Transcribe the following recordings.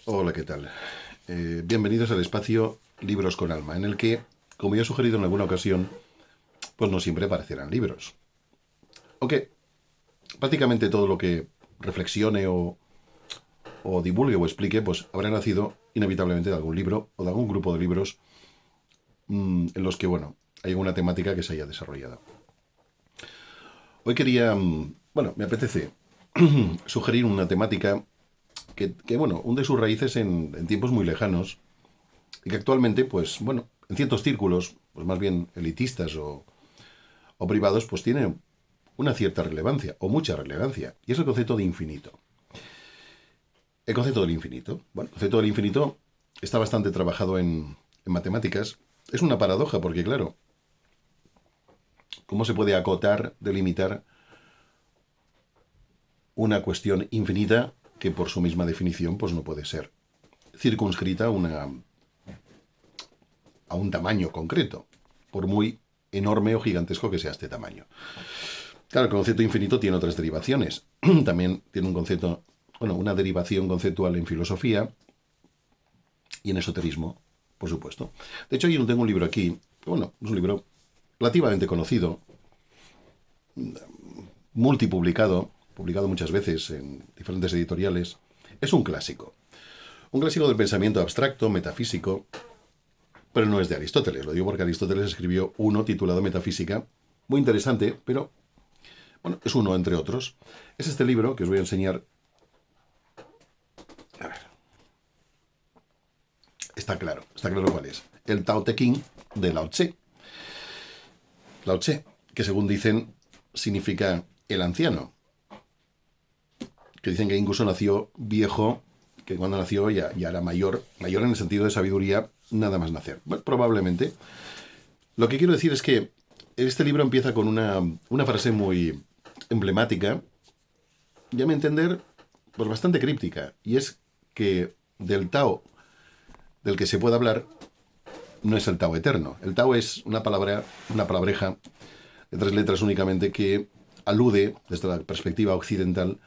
Hola, ¿qué tal? Bienvenidos al espacio Libros con Alma, en el que, como ya he sugerido en alguna ocasión, pues no siempre aparecerán libros. Aunque prácticamente todo lo que reflexione o divulgue o explique, pues habrá nacido inevitablemente de algún libro o de algún grupo de libros en los que, bueno, hay alguna temática que se haya desarrollado. Hoy quería, me apetece sugerir una temática que hunde sus raíces en tiempos muy lejanos y que actualmente, pues, bueno, en ciertos círculos, pues más bien elitistas o privados, pues tiene una cierta relevancia, o mucha relevancia, y es el concepto de infinito. El concepto del infinito. Bueno, el concepto del infinito está bastante trabajado en matemáticas. Es una paradoja, porque claro, ¿cómo se puede acotar, delimitar una cuestión infinita que por su misma definición pues no puede ser circunscrita a un tamaño concreto, por muy enorme o gigantesco que sea este tamaño? Claro, el concepto infinito tiene otras derivaciones. También tiene un concepto, una derivación conceptual en filosofía y en esoterismo, por supuesto. De hecho, yo tengo un libro aquí, es un libro relativamente conocido, multipublicado, publicado muchas veces en diferentes editoriales. Es un clásico. Un clásico del pensamiento abstracto, metafísico, pero no es de Aristóteles. Lo digo porque Aristóteles escribió uno titulado Metafísica, muy interesante, pero bueno, es uno entre otros. Es este libro que os voy a enseñar. A ver, está claro cuál es. El Tao Te Ching de Lao Tse. Lao Tse, que según dicen significa el anciano. Que dicen que incluso nació viejo, que cuando nació ya era mayor, mayor en el sentido de sabiduría, nada más nacer. Bueno, probablemente. Lo que quiero decir es que este libro empieza con una frase muy emblemática, ya me entender, pues bastante críptica, y es que del Tao del que se puede hablar no es el Tao eterno. El Tao es una palabreja de tres letras únicamente que alude, desde la perspectiva occidental,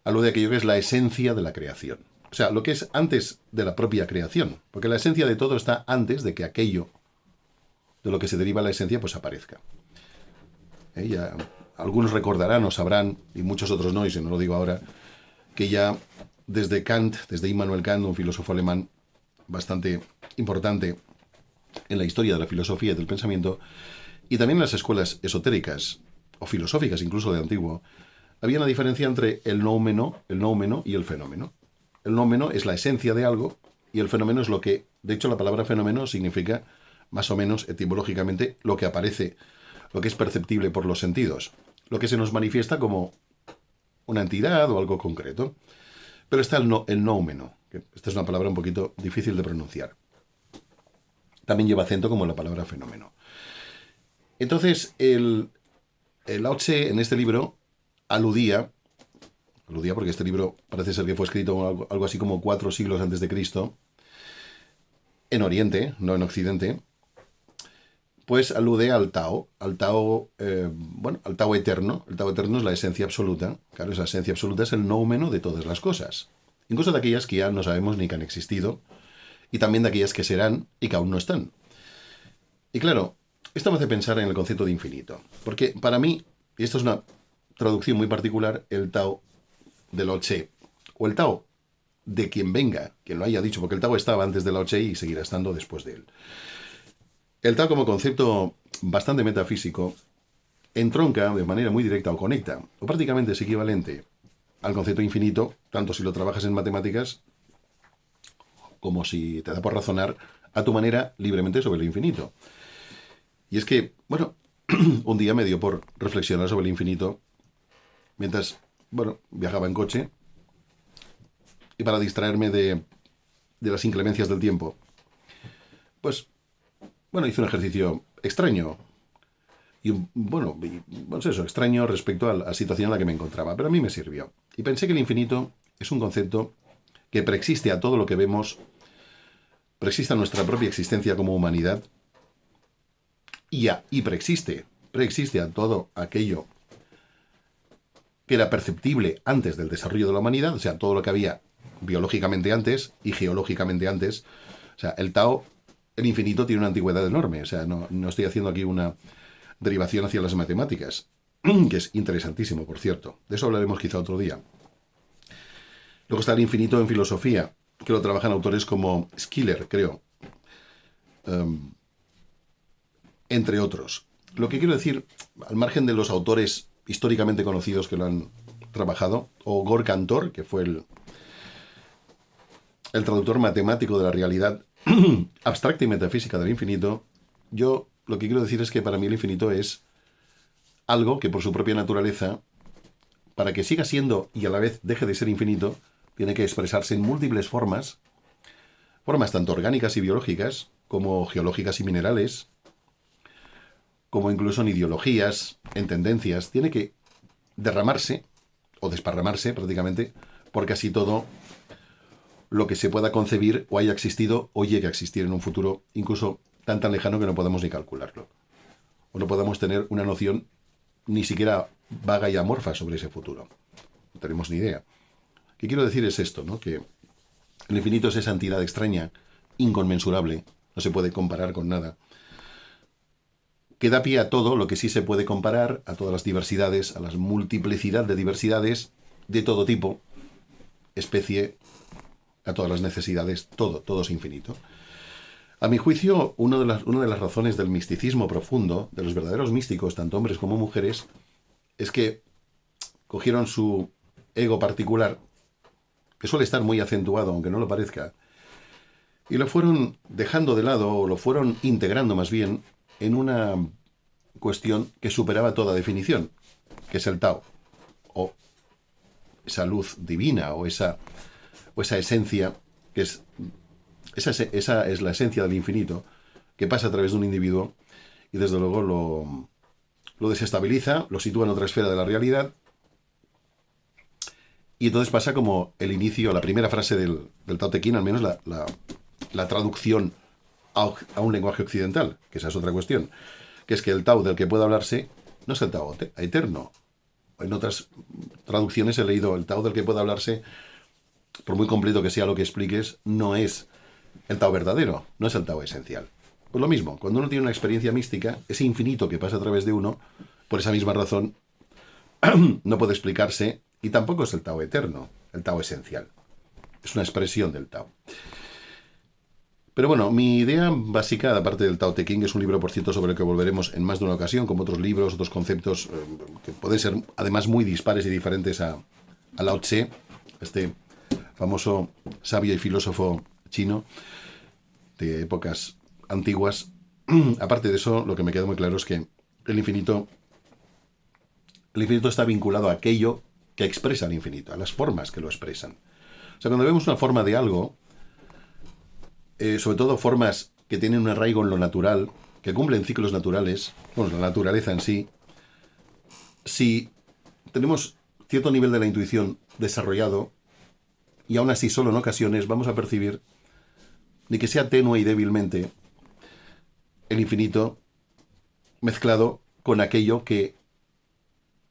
alude a aquello que es la esencia de la creación. O sea, lo que es antes de la propia creación. Porque la esencia de todo está antes de que aquello de lo que se deriva la esencia pues aparezca. Ya, algunos recordarán o sabrán, y muchos otros no, y si no lo digo ahora, que ya desde Kant, desde Immanuel Kant, un filósofo alemán bastante importante en la historia de la filosofía y del pensamiento, y también en las escuelas esotéricas o filosóficas incluso de antiguo, había una diferencia entre el noumeno y el fenómeno. El noumeno es la esencia de algo y el fenómeno es lo que, de hecho la palabra fenómeno significa más o menos etimológicamente lo que aparece, lo que es perceptible por los sentidos, lo que se nos manifiesta como una entidad o algo concreto. Pero está el noumeno, que esta es una palabra un poquito difícil de pronunciar. También lleva acento como la palabra fenómeno. Entonces, el Lao Tse en este libro aludía porque este libro parece ser que fue escrito algo así como 4 siglos antes de Cristo, en Oriente, no en Occidente, pues alude al Tao eterno. El Tao eterno es la esencia absoluta. Claro, esa esencia absoluta es el noumeno de todas las cosas. Incluso de aquellas que ya no sabemos ni que han existido, y también de aquellas que serán y que aún no están. Y claro, esto me hace pensar en el concepto de infinito. Porque para mí, y esto es una traducción muy particular, el Tao de Lao Tse, o el Tao de quien venga, quien lo haya dicho, porque el Tao estaba antes de Lao Tse y seguirá estando después de él. El Tao como concepto bastante metafísico entronca de manera muy directa o conecta, o prácticamente es equivalente al concepto infinito, tanto si lo trabajas en matemáticas como si te da por razonar a tu manera libremente sobre lo infinito. Y es que, un día me dio por reflexionar sobre el infinito mientras, viajaba en coche y para distraerme de las inclemencias del tiempo, pues, hice un ejercicio extraño y, pues eso, extraño respecto a la situación en la que me encontraba, pero a mí me sirvió. Y pensé que el infinito es un concepto que preexiste a todo lo que vemos, preexiste a nuestra propia existencia como humanidad y preexiste a todo aquello que era perceptible antes del desarrollo de la humanidad, o sea, todo lo que había biológicamente antes y geológicamente antes. O sea, el Tao, el infinito, tiene una antigüedad enorme. O sea, no estoy haciendo aquí una derivación hacia las matemáticas, que es interesantísimo, por cierto. De eso hablaremos quizá otro día. Luego está el infinito en filosofía, que lo trabajan autores como Schiller, creo, entre otros. Lo que quiero decir, al margen de los autores históricamente conocidos que lo han trabajado, o Gore Cantor, que fue el traductor matemático de la realidad abstracta y metafísica del infinito, yo lo que quiero decir es que para mí el infinito es algo que por su propia naturaleza, para que siga siendo y a la vez deje de ser infinito, tiene que expresarse en múltiples formas tanto orgánicas y biológicas, como geológicas y minerales, como incluso en ideologías, en tendencias. Tiene que derramarse, o desparramarse prácticamente, por casi todo lo que se pueda concebir o haya existido o llegue a existir en un futuro, incluso tan lejano que no podemos ni calcularlo. O no podemos tener una noción ni siquiera vaga y amorfa sobre ese futuro. No tenemos ni idea. Lo que quiero decir es esto, ¿no? Que el infinito es esa entidad extraña, inconmensurable, no se puede comparar con nada, que da pie a todo lo que sí se puede comparar, a todas las diversidades, a la multiplicidad de diversidades de todo tipo, especie, a todas las necesidades, todo es infinito. A mi juicio, una de las razones del misticismo profundo, de los verdaderos místicos, tanto hombres como mujeres, es que cogieron su ego particular, que suele estar muy acentuado, aunque no lo parezca, y lo fueron dejando de lado, o lo fueron integrando más bien, en una cuestión que superaba toda definición, que es el Tao, o esa luz divina, o esa esencia, que es esa es la esencia del infinito, que pasa a través de un individuo y desde luego lo desestabiliza, lo sitúa en otra esfera de la realidad, y entonces pasa como el inicio, la primera frase del Tao Te Ching, al menos la traducción a un lenguaje occidental, que esa es otra cuestión, que es que el Tao del que puede hablarse no es el Tao eterno. En otras traducciones he leído el Tao del que puede hablarse, por muy completo que sea lo que expliques, no es el Tao verdadero, no es el Tao esencial. Pues lo mismo, cuando uno tiene una experiencia mística, ese infinito que pasa a través de uno, por esa misma razón, no puede explicarse, y tampoco es el Tao eterno, el Tao esencial. Es una expresión del Tao. Pero bueno, mi idea básica, aparte del Tao Te Ching, es un libro, por cierto, sobre el que volveremos en más de una ocasión, como otros libros, otros conceptos, que pueden ser además muy dispares y diferentes a Lao Tse, este famoso sabio y filósofo chino de épocas antiguas. Aparte de eso, lo que me queda muy claro es que el infinito está vinculado a aquello que expresa el infinito, a las formas que lo expresan. O sea, cuando vemos una forma de algo, sobre todo formas que tienen un arraigo en lo natural, que cumplen ciclos naturales, bueno, la naturaleza en sí, si tenemos cierto nivel de la intuición desarrollado, y aún así solo en ocasiones vamos a percibir, ni que sea tenue y débilmente, el infinito mezclado con aquello que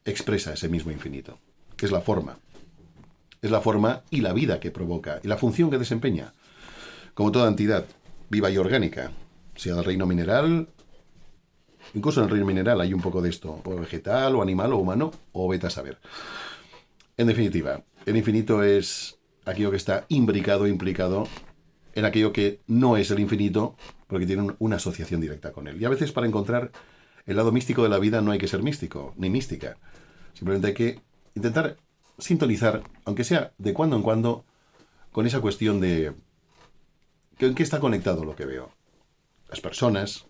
expresa ese mismo infinito, que es la forma. Es la forma y la vida que provoca, y la función que desempeña, como toda entidad viva y orgánica, sea del reino mineral, incluso en el reino mineral hay un poco de esto, o vegetal, o animal, o humano, o vete a saber. En definitiva, el infinito es aquello que está imbricado, implicado en aquello que no es el infinito, porque tiene una asociación directa con él. Y a veces para encontrar el lado místico de la vida no hay que ser místico, ni mística. Simplemente hay que intentar sintonizar, aunque sea de cuando en cuando, con esa cuestión de ¿en qué está conectado lo que veo? Las personas,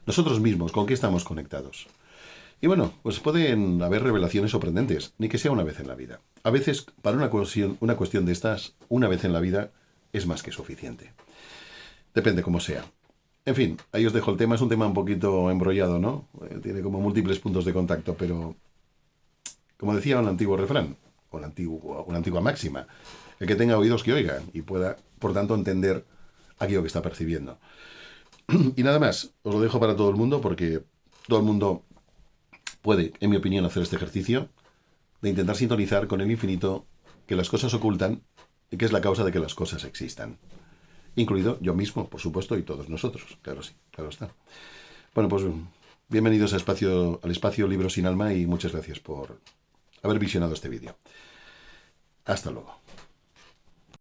nosotros mismos, ¿con qué estamos conectados? Y bueno, pues pueden haber revelaciones sorprendentes, ni que sea una vez en la vida. A veces, para una cuestión de estas, una vez en la vida es más que suficiente. Depende cómo sea. En fin, ahí os dejo el tema. Es un tema un poquito embrollado, ¿no? Tiene como múltiples puntos de contacto, pero como decía un antiguo refrán, o una antigua máxima, el que tenga oídos que oiga y pueda, por tanto, entender aquello que está percibiendo. Y nada más, os lo dejo para todo el mundo porque todo el mundo puede, en mi opinión, hacer este ejercicio de intentar sintonizar con el infinito que las cosas ocultan y que es la causa de que las cosas existan. Incluido yo mismo, por supuesto, y todos nosotros. Claro, sí, claro está. Bueno, pues bienvenidos al espacio Libros sin Alma y muchas gracias por haber visionado este vídeo. Hasta luego.